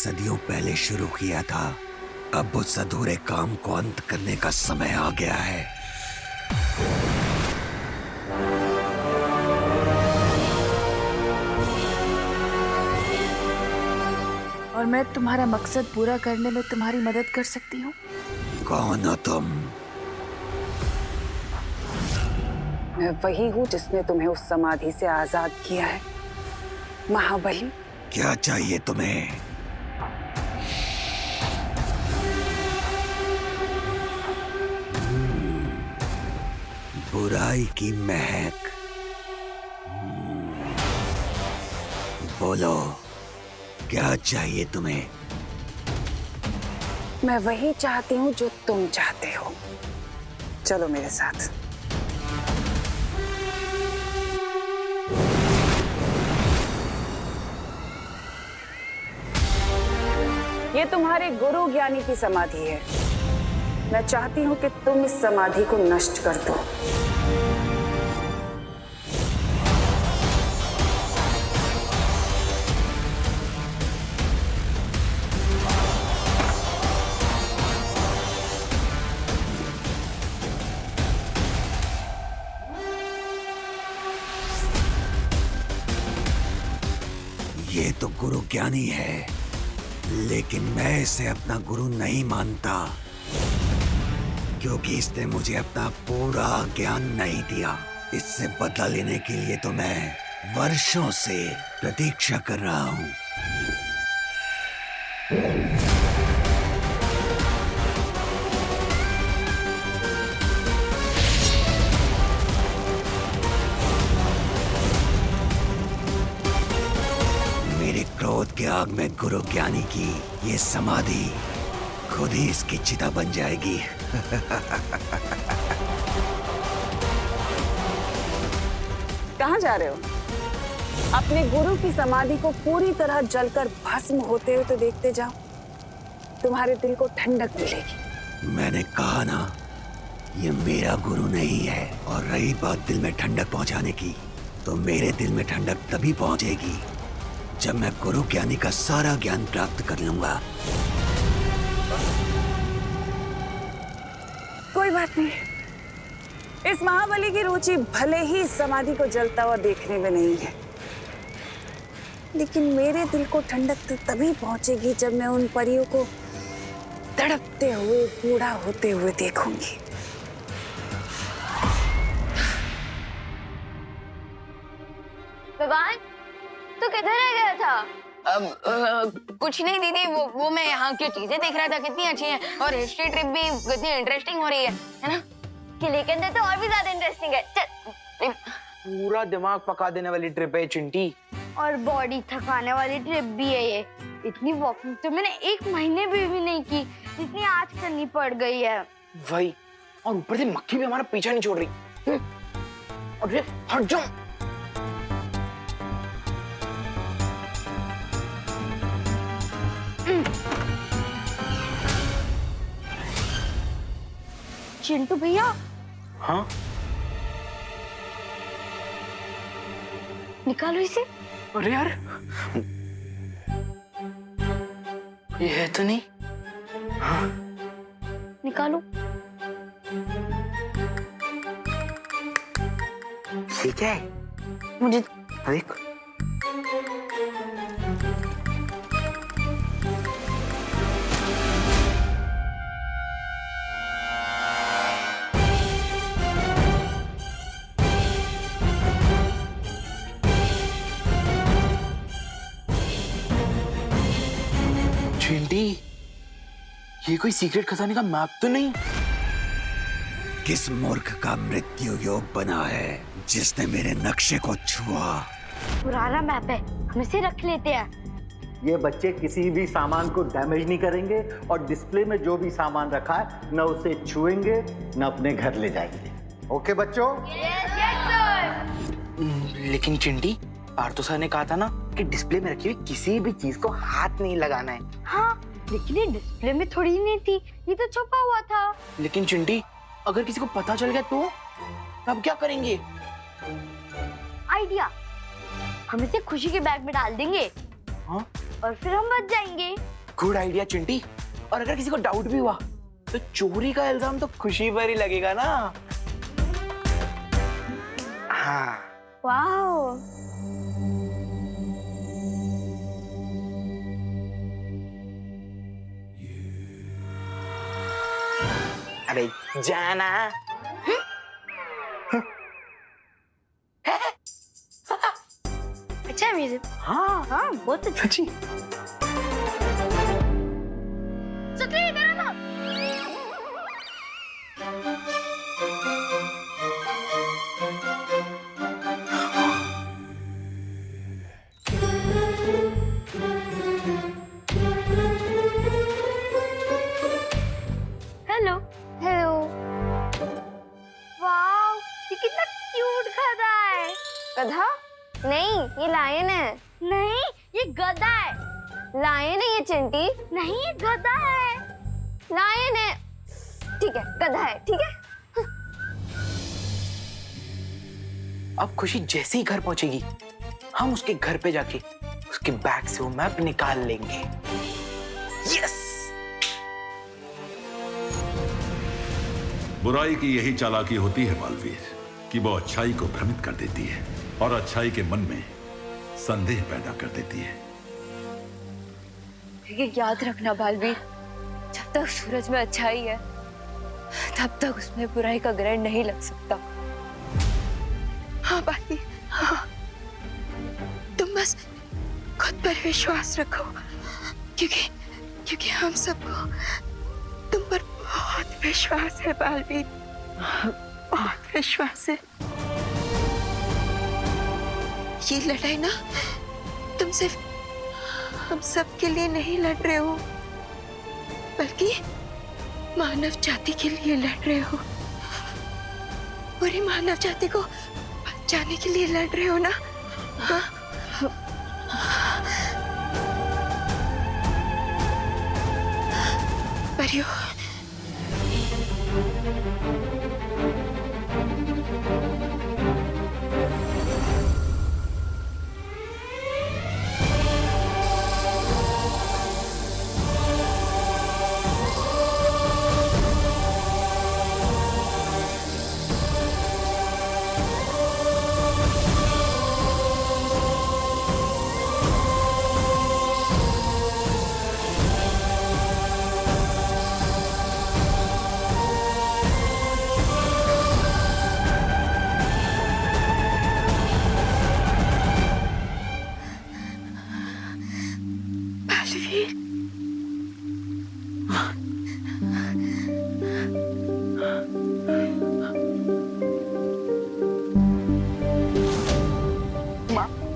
सदियों पहले शुरू किया था, अब उस अधूरे काम को अंत करने का समय आ गया है। और मैं तुम्हारा मकसद पूरा करने में तुम्हारी मदद कर सकती हूँ। कौन हो तुम? मैं वही हूँ जिसने तुम्हें उस समाधि से आजाद किया है, महाबली। क्या चाहिए तुम्हें? बुराई की महक। बोलो, क्या चाहिए तुम्हें? मैं वही चाहती हूँ जो तुम चाहते हो। चलो मेरे साथ। ये तुम्हारे गुरु ज्ञानी की समाधि है। मैं चाहती हूँ कि तुम इस समाधि को नष्ट कर दो। ये तो गुरु ज्ञानी है, लेकिन मैं इसे अपना गुरु नहीं मानता, क्योंकि इसने मुझे अपना पूरा ज्ञान नहीं दिया। इससे बदला लेने के लिए तो मैं वर्षों से प्रतीक्षा कर रहा हूँ। मेरे क्रोध के आग में गुरु ज्ञानी की ये समाधि खुद ही इसकी चिता बन जाएगी। कहाँ जा रहे हो? अपने गुरु की समाधि को पूरी तरह जलकर भस्म होते हुए तो देखते जाओ। तुम्हारे दिल को ठंडक मिलेगी। मैंने कहा ना, ये मेरा गुरु नहीं है। और रही बात दिल में ठंडक पहुंचाने की, तो मेरे दिल में ठंडक तभी पहुंचेगी जब मैं गुरु ज्ञानी का सारा ज्ञान प्राप्त कर लूंगा। कोई बात नहीं। इस महाबली की रुचि भले ही इस समाधि को जलता हुआ देखने में नहीं है, लेकिन मेरे दिल को ठंडक तो तभी पहुंचेगी जब मैं उन परियों को तड़पते हुए बूढ़ा होते हुए देखूंगी। विवान, तू किधर रह गया था? कुछ नहीं दीदी, वो मैं यहाँ की चीजें देख रहा था, कितनी अच्छी हैं और हिस्ट्री ट्रिप भी कितनी इंटरेस्टिंग हो रही है ना? किले के अंदर तो और भी ज्यादा इंटरेस्टिंग है। चल। पूरा दिमाग पका देने वाली ट्रिप है चिंटी। और बॉडी थकाने वाली ट्रिप भी है ये। इतनी वॉकिंग तो मैंने 1 महीने भी नहीं की, जितनी आज करनी पड़ गई है। वही, और ऊपर से मक्खी भी हमारा पीछा नहीं छोड़ रही। अरे हट जाओ। चिंटू भैया। हाँ, निकालो इसे। अरे यार, ये है तो नहीं। हाँ, निकालो। ठीक है। मुझे देख, चिंटी, ये कोई सीक्रेट खजाने का मैप तो नहीं? किस मूर्ख का मृत्यु योग बना है जिसने मेरे नक्शे को छुआ? पुराना मैप है, हम इसे रख लेते हैं। ये बच्चे किसी भी सामान को डैमेज नहीं करेंगे और डिस्प्ले में जो भी सामान रखा है न उसे छुएंगे न अपने घर ले जाएंगे। ओके बच्चों? लेकिन चिंटी, पार्थो सर ने कहा था ना कि डिस्प्ले में रखी हुई किसी भी चीज को हाथ नहीं लगाना है। हाँ, लेकिन ये डिस्प्ले में थोड़ी नहीं थी, ये तो छुपा हुआ था। लेकिन चिंटी, अगर किसी को पता चल गया तो तब क्या करेंगे? आइडिया, हम इसे खुशी के बैग में डाल देंगे। हाँ? और फिर हम बच जाएंगे। Good idea Chinti. और अगर किसी को डाउट भी हुआ तो चोरी का इल्जाम तो खुशी पर ही लगेगा ना। हाँ वाओ, अरे जाना। अच्छा है म्यूजिक। हाँ हाँ बहुत अच्छा। सच्ची। सुतली इधर आना। Hello hello. वाओ, ये कितना क्यूट गधा है। गधा नहीं, ये लायन है। नहीं, ये गधा है। लायन है ये चिंटी। नहीं, ये गधा है। लायन है। ठीक है, गधा है, ठीक है। अब खुशी जैसे ही घर पहुंचेगी हम उसके घर पे जाके उसके बैग से वो मैप निकाल लेंगे। यस। बुराई की यही चालाकी होती है बालवीर, कि वो अच्छाई को भ्रमित कर देती है और अच्छाई के मन में संदेह पैदा कर देती है। लेकिन याद रखना बालवीर, जब तक सूरज में अच्छाई है तब तक उसमें बुराई का ग्रहण नहीं लग सकता। हाँ बालवीर, हाँ, तुम बस खुद पर विश्वास रखो, क्योंकि हम सबको तुम पर बहुत विश्वास है बालवीर, बहुत विश्वास है। ये लड़ाई ना तुम सिर्फ हम सब के लिए नहीं लड़ रहे हो, बल्कि मानव जाति के लिए लड़ रहे हो। पूरी मानव जाति को बचाने के लिए लड़ रहे हो ना? हाँ? परियो,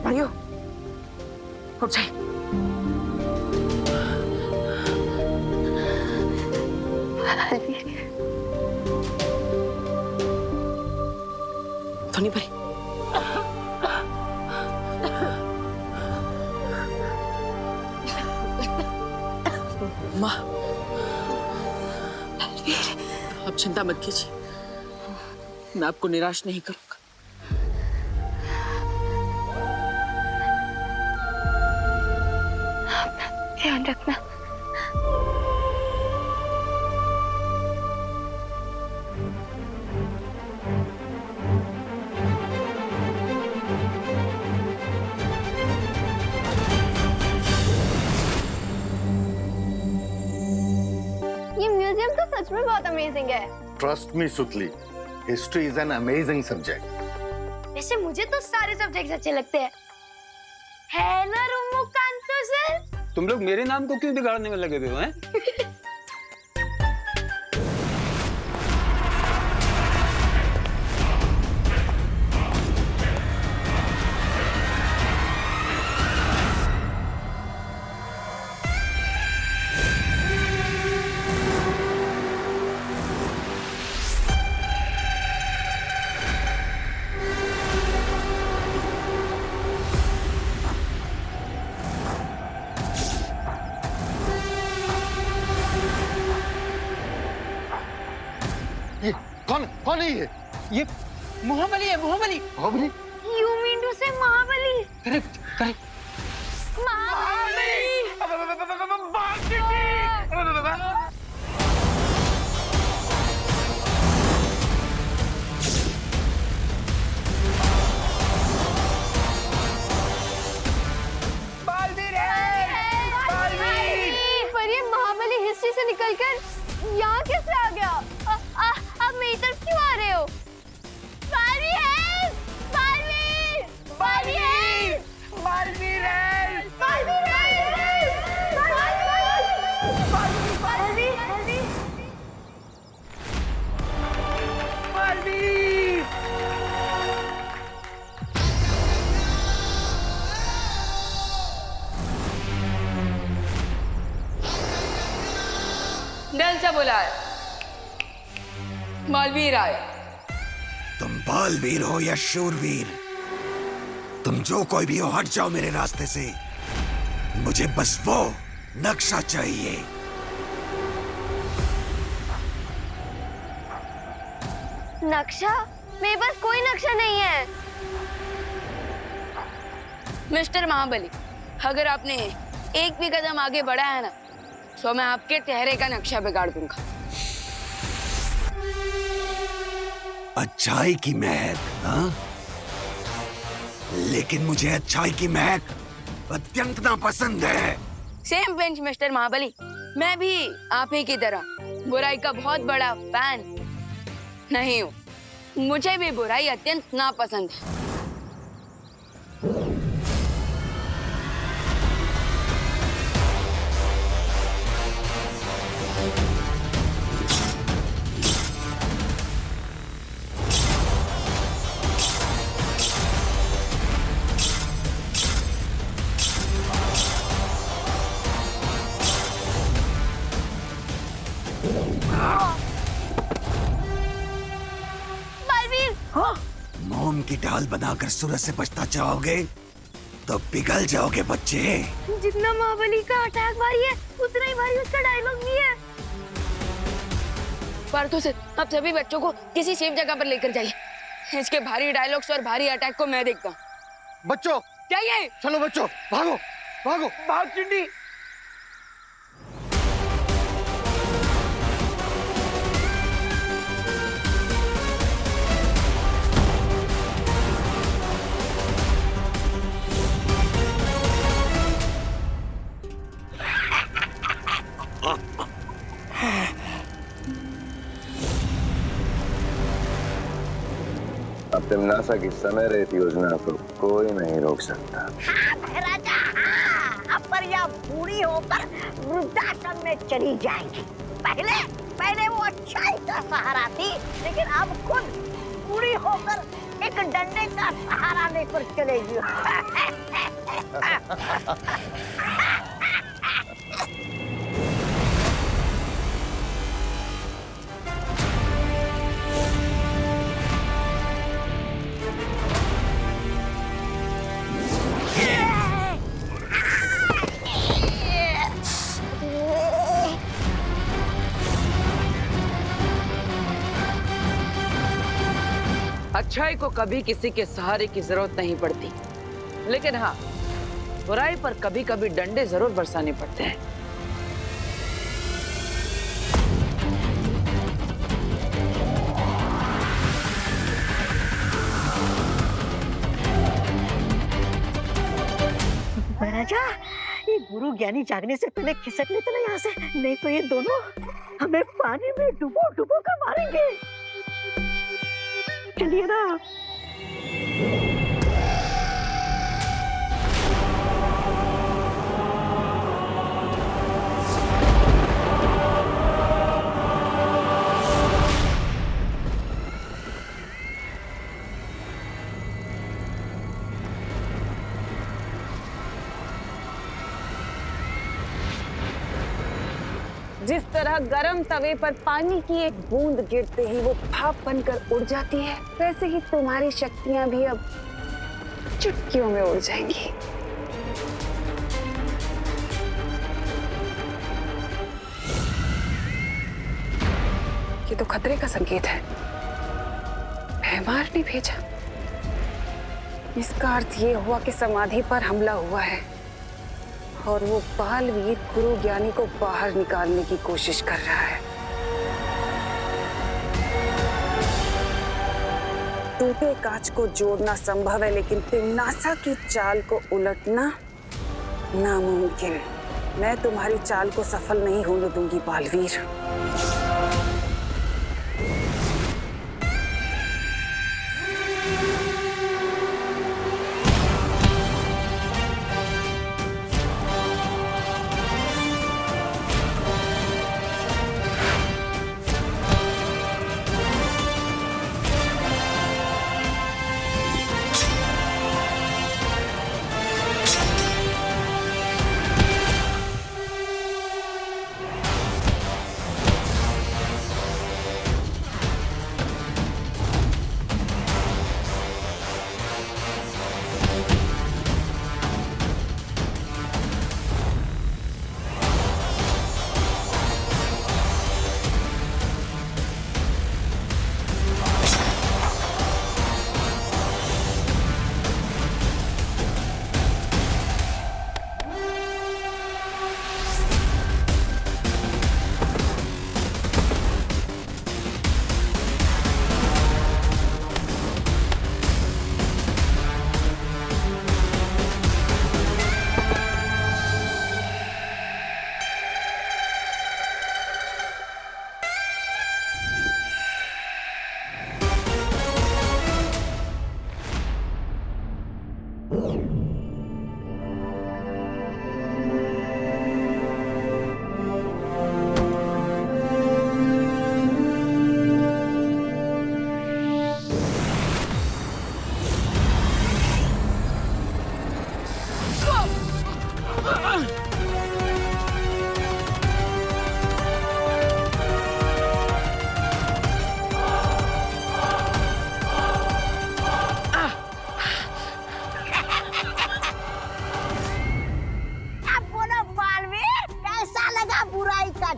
परियो उठ जाए। तो नहीं भाई, माँ आप चिंता मत कीजिए, मैं आपको निराश नहीं करूंगा। ध्यान रखना। ये म्यूजियम तो सच में बहुत अमेजिंग है। ट्रस्ट मी सुतली, history is an amazing subject. वैसे मुझे तो सारे सब्जेक्ट्स अच्छे लगते हैं, है ना रुमुकांतो सर? तुम लोग मेरे नाम को क्यों बिगाड़ने में लगे हुए हो हैं? कौन है ये महाबली है, Mahabali. Mahabali? You mean to say Mahabali? Correct correct. Mahabali! धरती से निकलकर यहाँ कैसे आ गया? आप मेरी तरफ क्यों आ रहे हो? बारबी है! बारबी! बारबी है! बारबी है! बारबी है! बारबी! डल से बोला है, बालवीर आए। तुम बालवीर हो या शूरवीर, तुम जो कोई भी हो, हट जाओ मेरे रास्ते से। मुझे बस वो नक्शा चाहिए। नक्शा? मेरे पास कोई नक्शा नहीं है। मिस्टर महाबली, अगर आपने एक भी कदम आगे बढ़ा है ना, तो मैं आपके चेहरे का नक्शा बिगाड़ दूंगा। अच्छाई की महक, हाँ? लेकिन मुझे अच्छाई की महक अत्यंत नापसंद है। सेम बेंच मिस्टर महाबली, मैं भी आप ही की तरह बुराई का बहुत बड़ा फैन नहीं हूँ। मुझे भी बुराई अत्यंत नापसंद है। मोम की ढाल बनाकर सूरज से बचना चाहोगे तो पिघल जाओगे बच्चे। जितना महाबली का अटैक भारी है, उतना ही भारी उसका डायलॉग भी है। परसों से आप सभी बच्चों को किसी सेफ जगह पर लेकर जाइए। इसके भारी डायलॉग्स और भारी अटैक को मैं देखता हूँ। बच्चों क्या ये? चलो बच्चों, भागो भागो, भाग चिंडी। अब तिमनासा की समय रेत योजना को कोई नहीं रोक सकता। हाँ राजा, हाँ, अब पर यह बूढ़ी होकर वृद्धाश्रम में चली जाएगी। पहले वो अच्छाई का सहारा थी, लेकिन अब खुद बूढ़ी होकर एक डंडे का सहारा लेकर चलेगी। अच्छाई को कभी किसी के सहारे की जरूरत नहीं पड़ती, लेकिन हाँ, बुराई पर कभी कभी डंडे जरूर बरसाने पड़ते हैं। राजा, ये गुरु ज्ञानी जागने से पहले खिसक लेते ना यहाँ से, नहीं तो ये दोनों हमें पानी में डुबो डुबो कर मारेंगे। चलिए ना। जिस तरह गरम तवे पर पानी की एक बूंद गिरते ही वो भाप बनकर उड़ जाती है, वैसे ही तुम्हारी शक्तियां भी अब चुटकियों में उड़ जाएंगी। ये तो खतरे का संकेत है। भैमार ने भेजा। इसका अर्थ ये हुआ कि समाधि पर हमला हुआ है और वो बालवीर गुरु ज्ञानी को बाहर निकालने की कोशिश कर रहा है। टूटे कांच को जोड़ना संभव है, लेकिन तिमनासा की चाल को उलटना नामुमकिन। मैं तुम्हारी चाल को सफल नहीं होने दूंगी बालवीर।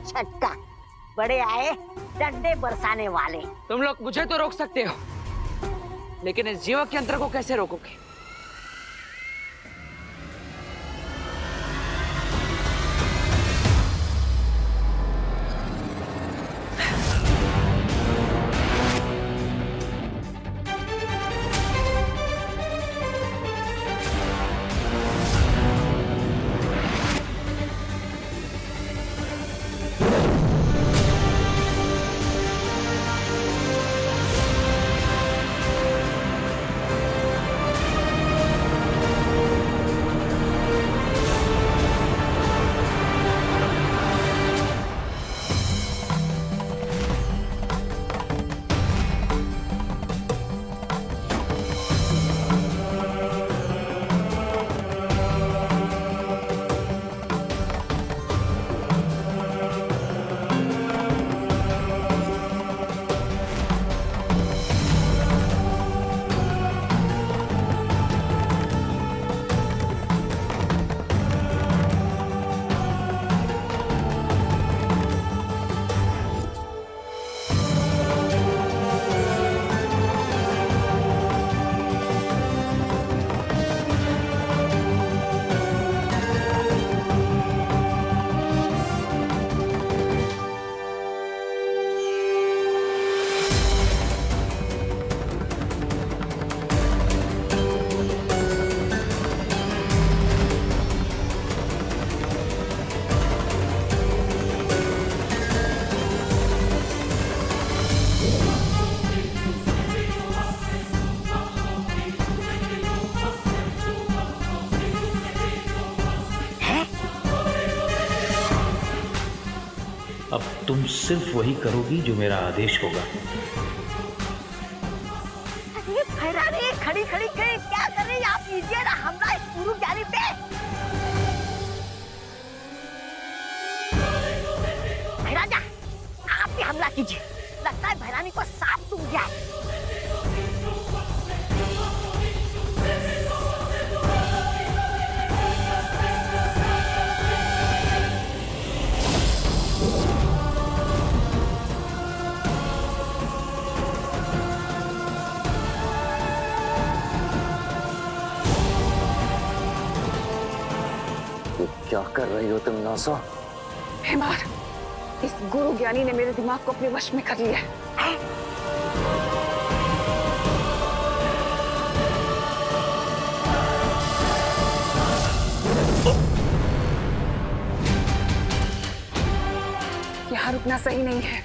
झटका। बड़े आए डंडे बरसाने वाले। तुम लोग मुझे तो रोक सकते हो, लेकिन इस जीवक यंत्र को कैसे रोकोगे? अब तुम सिर्फ वही करोगी जो मेरा आदेश होगा। अरे भैरानी खड़ी खड़ी क्या कर रही है आप? कीजिए ना हमला इस गुरु ज्ञानी पे। भैराजा आप भी हमला कीजिए, लगता है भैरानी को सांप सूंघ गया है। क्या कर रही हो तुम नासा? हेमार, इस गुरु ज्ञानी ने मेरे दिमाग को अपने वश में कर लिया है। यहाँ रुकना सही नहीं है।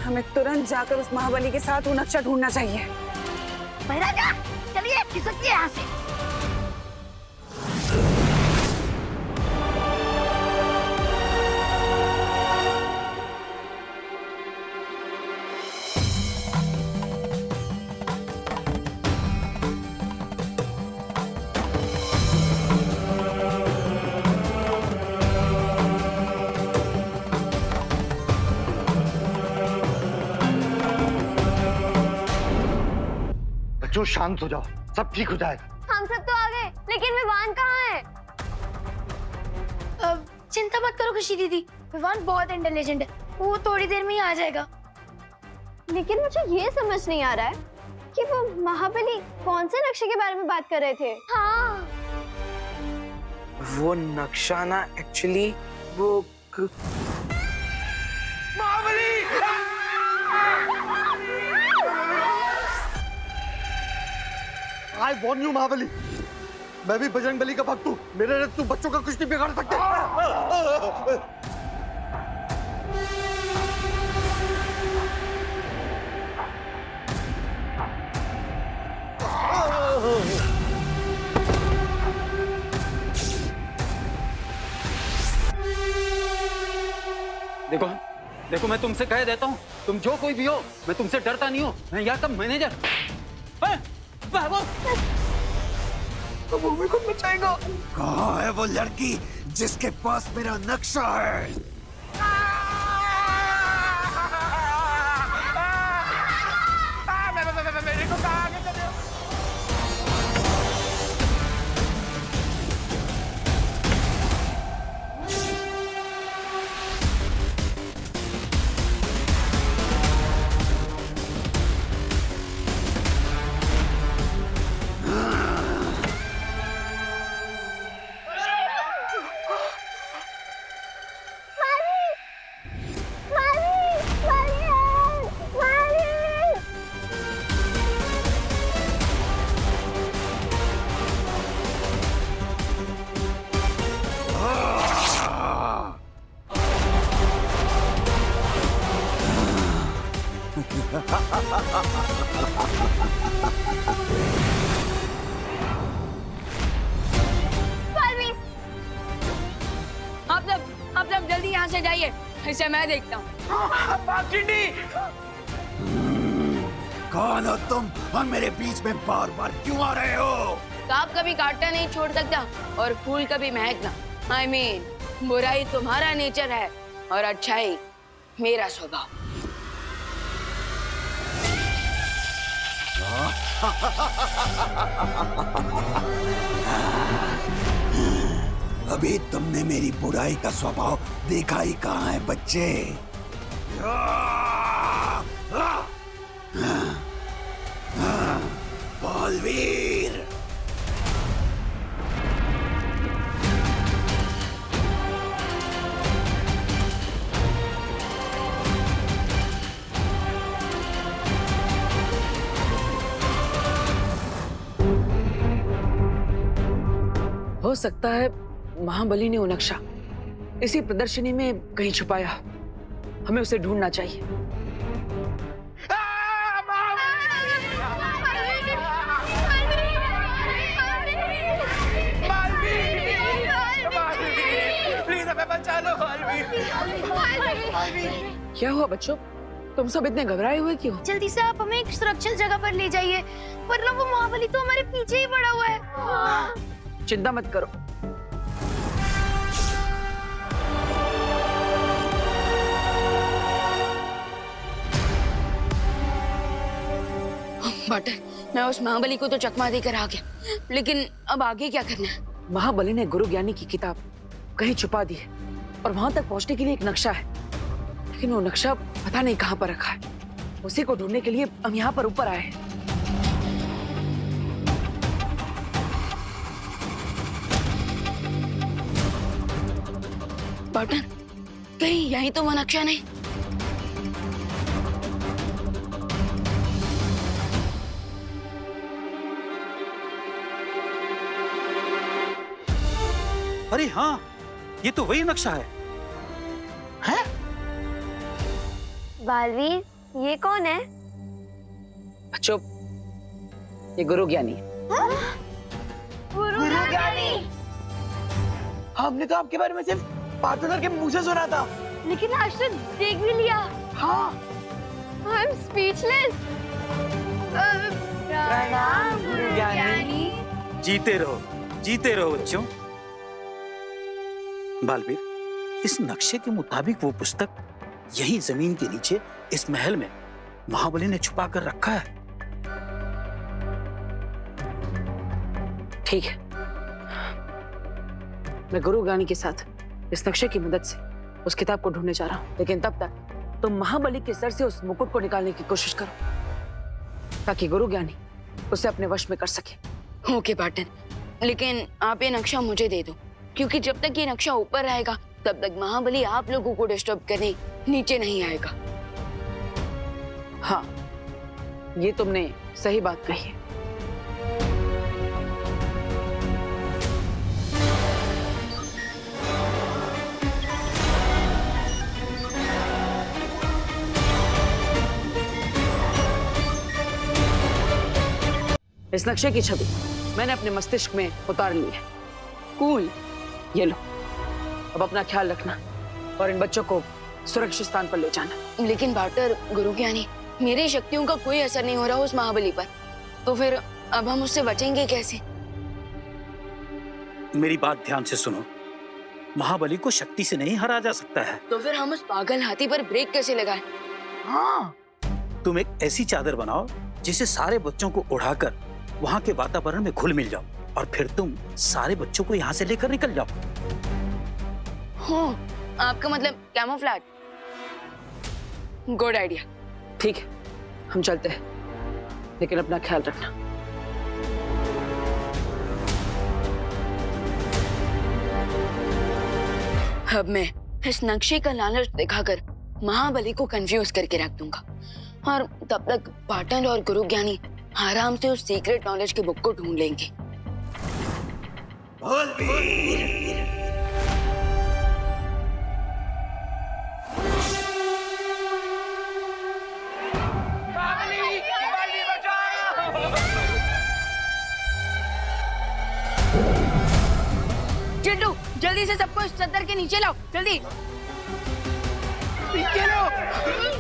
हमें तुरंत जाकर उस महाबली के साथ वो नक्शा ढूंढना चाहिए। महाराजा चलिए खिसकिए यहाँ से। बच्चों शांत हो जाओ, सब ठीक हो जाएगा। हम सब तो आ गए, लेकिन विवान कहाँ है? चिंता मत करो खुशी दीदी, विवान बहुत इंटेलिजेंट है, वो थोड़ी देर में ही आ जाएगा। लेकिन मुझे ये समझ नहीं आ रहा है कि वो महाबली कौन से नक्शे के बारे में बात कर रहे थे। हाँ वो नक्शा ना एक्चुअली वो महाबली। I warn you महाबली, मैं भी बजरंगबली का भक्त हूँ। मेरे रथ तू बच्चों का कुछ नहीं बिगाड़ सकते। देखो देखो, मैं तुमसे कह देता हूँ, तुम जो कोई भी हो, मैं तुमसे डरता नहीं हूँ। मैं यहाँ का मैनेजर। वो को बचाएगा। कहाँ है वो लड़की जिसके पास मेरा नक्शा है? मेरे को कहाँ आगे चले? आप सब जल्दी यहाँ से जाइए, इसे मैं देखता हूँ। कौन हो तुम और मेरे बीच में बार बार क्यों आ रहे हो? सांप कभी काटना नहीं छोड़ सकता और फूल कभी महकना। I mean, बुराई तुम्हारा नेचर है और अच्छाई मेरा स्वभाव। अभी तुमने मेरी बुराई का स्वभाव देखा ही कहाँ है बच्चे? बालवीर, हो सकता है महाबली ने वो नक्शा इसी प्रदर्शनी में कहीं छुपाया। हमें उसे ढूंढना चाहिए। प्लीज हमें बचा लो। क्या हुआ बच्चों, तुम सब इतने घबराए हुए क्यों? जल्दी से आप हमें एक सुरक्षित जगह पर ले जाइए, वरना वो महाबली तो हमारे पीछे ही पड़ा हुआ है। चिंता मत करो। बटर, मैं उस महाबली को तो चकमा देकर आ गया, लेकिन अब आगे क्या करना है? महाबली ने गुरु ज्ञानी की किताब कहीं छुपा दी है और वहां तक पहुंचने के लिए एक नक्शा है, लेकिन वो नक्शा पता नहीं कहां पर रखा है। उसी को ढूंढने के लिए हम यहाँ पर ऊपर आए हैं। बटर, कहीं यही तो वो नक्शा नहीं? अरे हाँ, ये तो वही नक्शा है। हैं? बालवीर, ये कौन है? बच्चों, ये गुरु ज्ञानी। गुरु ज्ञानी। हमने तो आपके बारे में सिर्फ पार्टनर के मुंह से सुना था, लेकिन आज तो देख भी लिया। हाँ। I am speechless. प्रणाम गुरु ज्ञानी। जीते रहो बच्चों। बालवीर, इस नक्शे के मुताबिक वो पुस्तक यही जमीन के नीचे इस महल में महाबली ने छुपा कर रखा है। ठीक है, मैं गुरु ज्ञानी के साथ इस नक्शे की मदद से उस किताब को ढूंढने जा रहा हूं, लेकिन तब तक तुम महाबली के सर से उस मुकुट को निकालने की कोशिश करो ताकि गुरु ज्ञानी उसे अपने वश में कर सके। ओके पार्टनर, लेकिन आप ये नक्शा मुझे दे दो, क्योंकि जब तक ये नक्शा ऊपर रहेगा तब तक महाबली आप लोगों को डिस्टर्ब करने नीचे नहीं आएगा। हाँ, ये तुमने सही बात कही है। इस नक्शे की छवि मैंने अपने मस्तिष्क में उतार ली है। कूल। ये लो, अब अपना ख्याल रखना और इन बच्चों को सुरक्षित स्थान पर ले जाना। लेकिन पार्टनर गुरु ज्ञानी, मेरी शक्तियों का कोई असर नहीं हो रहा उस महाबली पर, तो फिर अब हम उससे बचेंगे कैसे? मेरी बात ध्यान से सुनो, महाबली को शक्ति से नहीं हरा जा सकता है। तो फिर हम उस पागल हाथी पर ब्रेक कैसे लगाएं? हाँ, तुम एक ऐसी चादर बनाओ जिसे सारे बच्चों को उड़ाकर वहां के वातावरण में घुल मिल जाओ और फिर तुम सारे बच्चों को यहाँ से लेकर निकल जाओ। हाँ, आपका मतलब कैमोफ्लेज। Good idea. ठीक है, हम चलते हैं, लेकिन अपना ख्याल रखना। अब मैं इस नक्शे का लालच दिखाकर महाबली को कंफ्यूज करके रख दूंगा और तब तक पाटन और गुरु ज्ञानी आराम से उस सीक्रेट नॉलेज के बुक को ढूंढ लेंगे। चिंटू, जल्दी से सबको इस चद्दर के नीचे लाओ, जल्दी।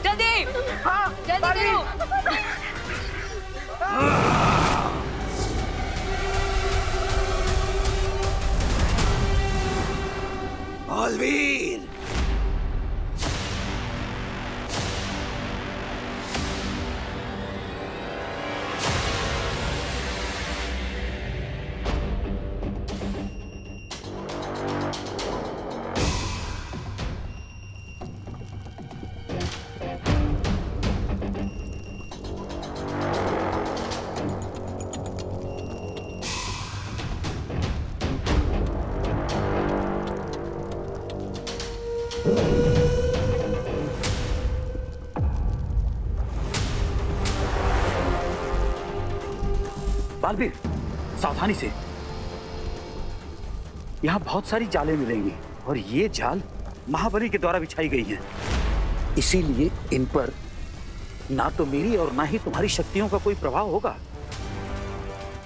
जल्दी। हाँ, जल्दी करो। बालवीर, बालवीर, सावधानी से। यहाँ बहुत सारी जालें मिलेंगी और ये जाल महाबली के द्वारा बिछाई गई है, इसीलिए इन पर ना तो मेरी और ना ही तुम्हारी शक्तियों का कोई प्रभाव होगा।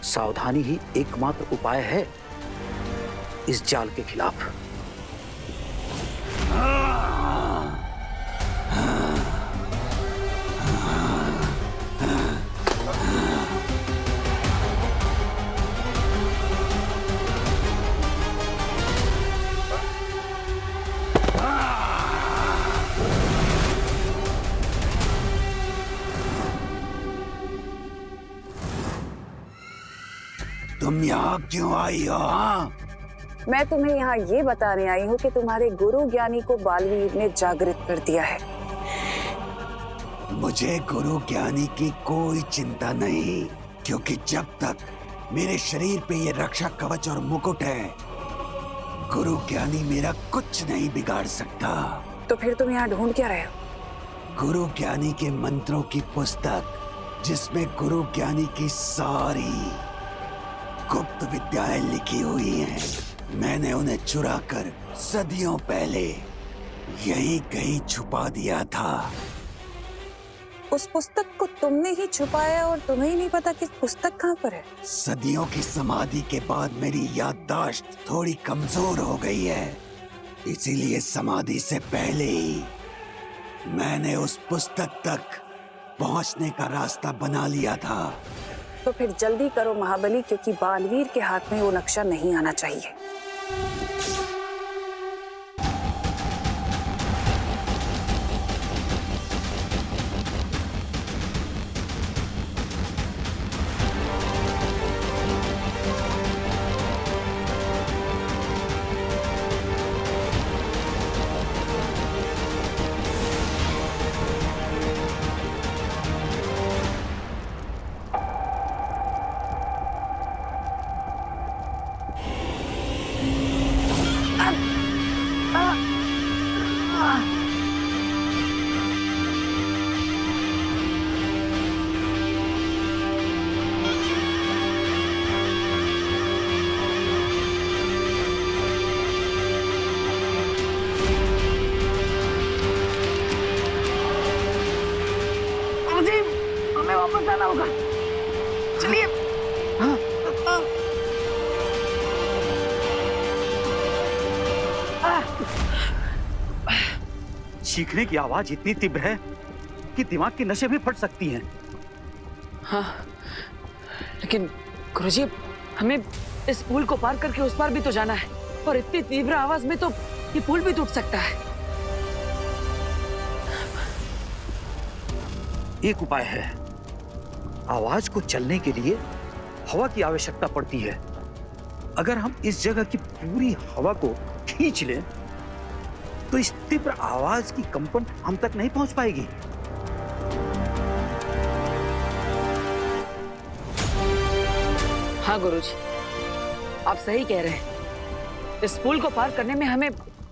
सावधानी ही एकमात्र उपाय है इस जाल के खिलाफ। तुम यहाँ क्यों आई हो? मैं तुम्हें यहाँ ये बताने आई हूँ कि तुम्हारे गुरु ज्ञानी को बालवीर ने जागृत कर दिया है। मुझे गुरु ज्ञानी की कोई चिंता नहीं, क्योंकि जब तक मेरे शरीर पे ये रक्षा कवच और मुकुट है, गुरु ज्ञानी मेरा कुछ नहीं बिगाड़ सकता। तो फिर तुम यहाँ ढूंढ क्या रहे हो? गुरु ज्ञानी के मंत्रों की पुस्तक, जिसमें गुरु ज्ञानी की सारी गुप्त विद्याएं लिखी हुई हैं। मैंने उन्हें चुराकर सदियों पहले यहीं कहीं छुपा दिया था। उस पुस्तक को तुमने ही छुपाया और तुम्हें ही नहीं पता कि पुस्तक कहाँ पर है। सदियों की समाधि के बाद मेरी याददाश्त थोड़ी कमजोर हो गई है, इसीलिए समाधि से पहले ही मैंने उस पुस्तक तक पहुंचने का रास्ता बना लिया था। तो फिर जल्दी करो महाबली, क्योंकि बालवीर के हाथ में वो नक्शा नहीं आना चाहिए। हमें वापस जाना होगा, चलिए। चीखने की आवाज इतनी तीव्र है कि दिमाग की नसें भी फट सकती हैं। हाँ, लेकिन गुरुजी हमें इस पुल को पार करके उस पार भी तो जाना है, और इतनी तीव्र आवाज में तो ये पुल भी टूट सकता है। एक उपाय है। आवाज को चलने के लिए हवा की आवश्यकता पड़ती है। अगर हम इस जगह की पूरी हवा को खींच लें तो इस तीव्र आवाज की कंपन हम तक नहीं पहुंच पाएगी। हाँ गुरुजी, आप सही कह रहे हैं। इस पुल को पार करने में हमें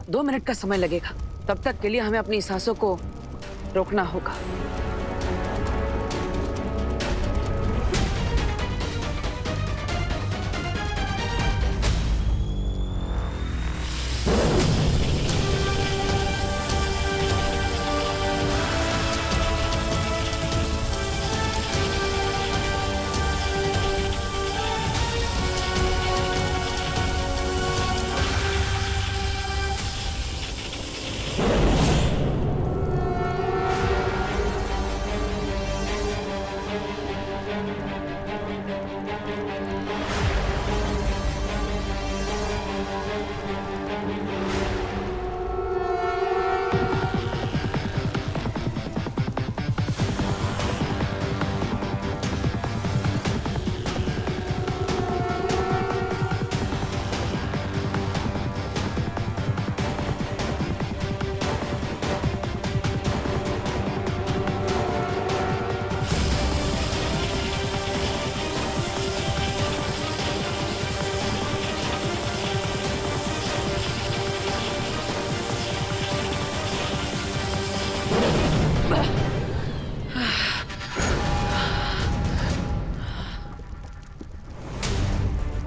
2 मिनट का समय लगेगा। तब तक के लिए हमें अपनी सांसों को रोकना होगा।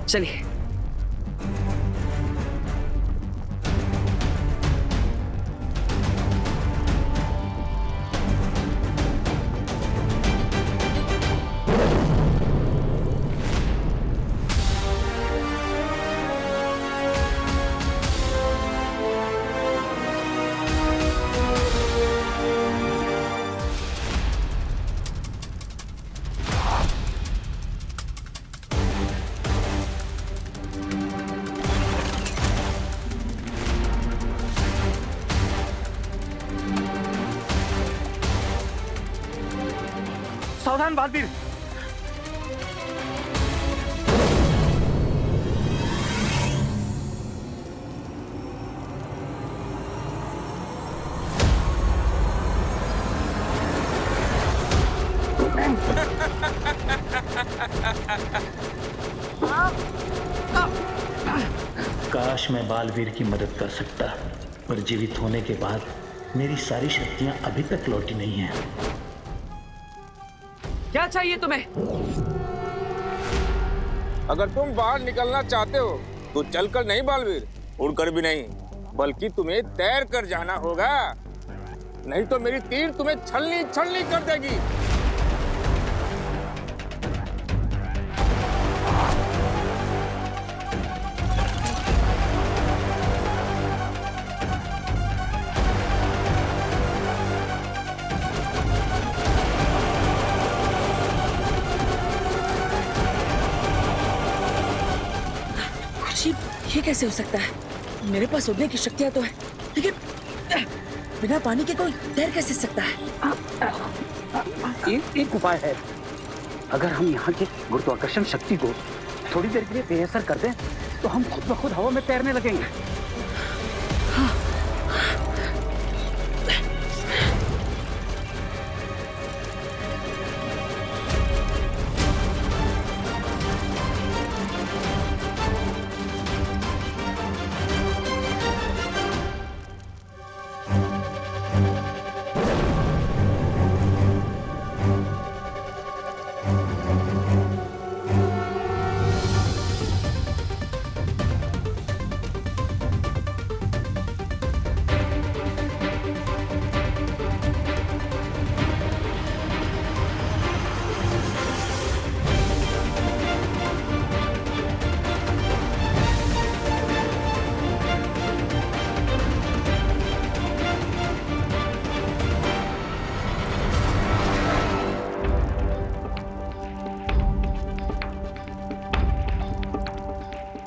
चलिए। सावधान बालवीर। काश मैं बालवीर की मदद कर सकता, पर जीवित होने के बाद मेरी सारी शक्तियां अभी तक लौटी नहीं हैं। क्या चाहिए तुम्हें? अगर तुम बाहर निकलना चाहते हो तो चलकर नहीं बालवीर, उड़कर भी नहीं, बल्कि तुम्हें तैर कर जाना होगा। नहीं तो मेरी तीर तुम्हें छलनी छलनी कर देगी। ये कैसे हो सकता है? मेरे पास उड़ने की शक्तियां तो है, लेकिन बिना पानी के कोई तैर कैसे सकता है? एक उपाय है। अगर हम यहाँ की गुरुत्वाकर्षण शक्ति को थोड़ी देर के लिए बेअसर कर दें, तो हम खुद ब खुद हवा में तैरने लगेंगे।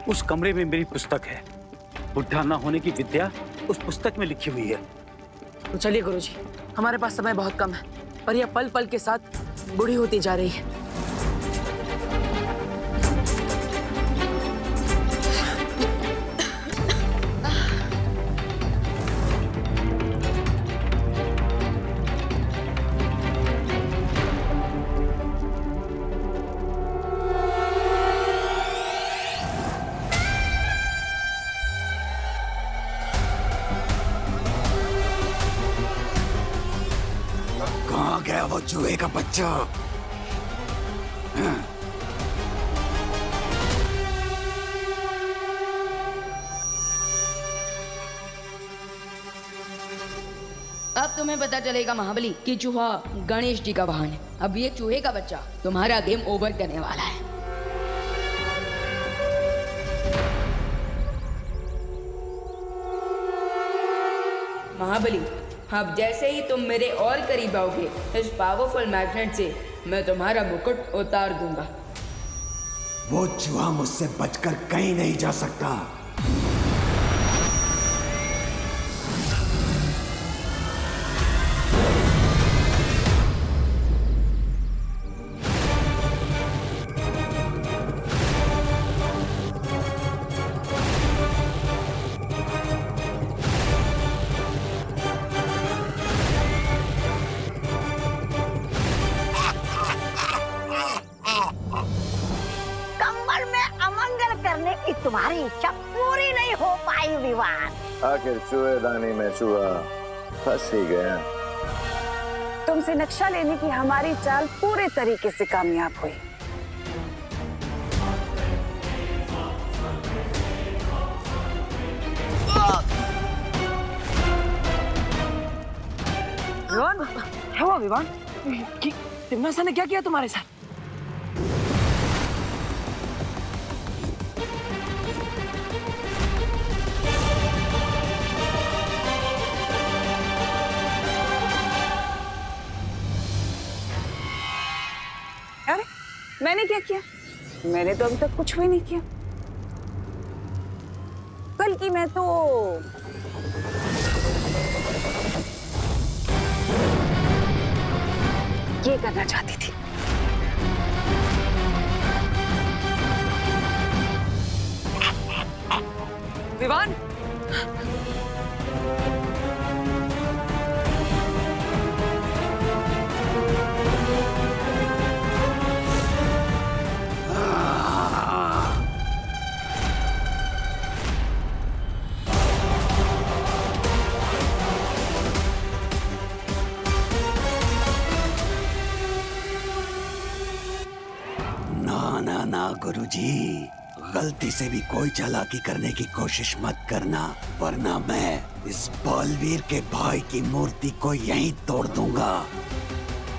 उस कमरे में मेरी पुस्तक है। बुढ़ा ना होने की विद्या उस पुस्तक में लिखी हुई है। तो चलिए गुरुजी, हमारे पास समय बहुत कम है, पर यह पल पल के साथ बूढ़ी होती जा रही है। कहाँ गया वो चूहे का बच्चा? अब तुम्हें पता चलेगा महाबली कि चूहा गणेश जी का वाहन है। अब ये चूहे का बच्चा तुम्हारा गेम ओवर करने वाला है। महाबली, अब जैसे ही तुम मेरे और करीब आओगे, इस पावरफुल मैग्नेट से मैं तुम्हारा मुकुट उतार दूंगा। वो चूहा मुझसे बचकर कहीं नहीं जा सकता। तुम्हारी इच्छा पूरी नहीं हो पाई विवान। आखिर चूहेदानी में चूहा फंस ही गया। तुमसे नक्शा लेने की हमारी चाल पूरे तरीके से कामयाब हुई। विवान, क्या हुआ विवान? तिम्नासा ने क्या किया तुम्हारे साथ? अरे मैंने क्या किया? मैंने तो अभी तक कुछ भी नहीं किया। बल्कि मैं तो ये करना चाहती थी। विवान, ना गुरुजी, गलती से भी कोई चालाकी करने की कोशिश मत करना, वरना मैं इस बालवीर के भाई की मूर्ति को यहीं तोड़ दूंगा।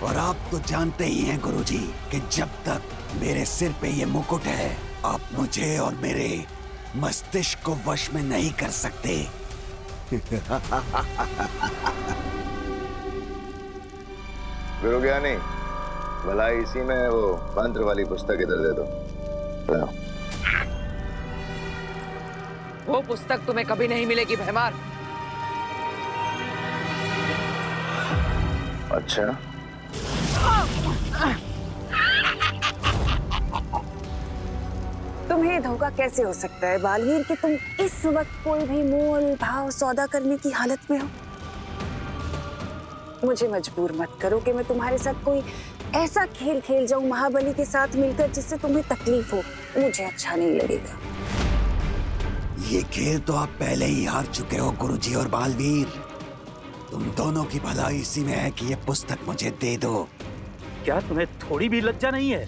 और आप तो जानते ही हैं गुरुजी कि जब तक मेरे सिर पे ये मुकुट है, आप मुझे और मेरे मस्तिष्क को वश में नहीं कर सकते। गुरु ज्ञानी, भला इसी में वो मंत्र वाली पुस्तक इधर दे दो। वो पुस्तक तुम्हें कभी नहीं मिलेगी भैमार। अच्छा, तुम्हें धोखा कैसे हो सकता है बालवीर कि तुम इस वक्त कोई भी मोल भाव सौदा करने की हालत में हो? मुझे मजबूर मत करो कि मैं तुम्हारे साथ कोई ऐसा खेल खेल जाऊं महाबली के साथ मिलकर जिससे तुम्हें तकलीफ हो। मुझे अच्छा नहीं लगेगा। ये खेल तो आप पहले ही हार चुके हो गुरुजी और बालवीर। तुम दोनों की भलाई इसी में है कि ये पुस्तक मुझे दे दो। क्या तुम्हें थोड़ी भी लज्जा नहीं है?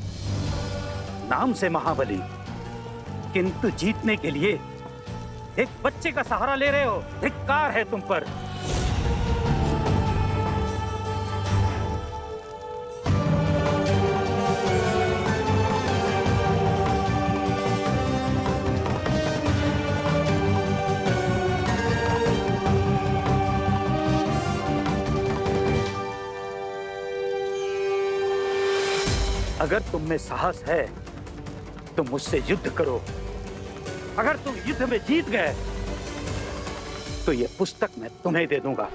नाम से महाबली, किंतु जीतने के लिए एक बच्चे का सहारा ले रहे हो। धिक्कार है तुम पर। अगर तुम में साहस है तो मुझसे युद्ध करो। अगर तुम युद्ध में जीत गए तो ये पुस्तक मैं तुम्हें दे दूंगा।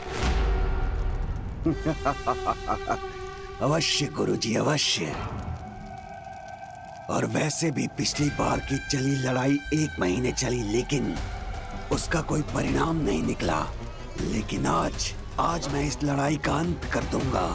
अवश्य गुरुजी, अवश्य। और वैसे भी पिछली बार की चली लड़ाई 1 महीने चली, लेकिन उसका कोई परिणाम नहीं निकला। लेकिन आज मैं इस लड़ाई का अंत कर दूंगा।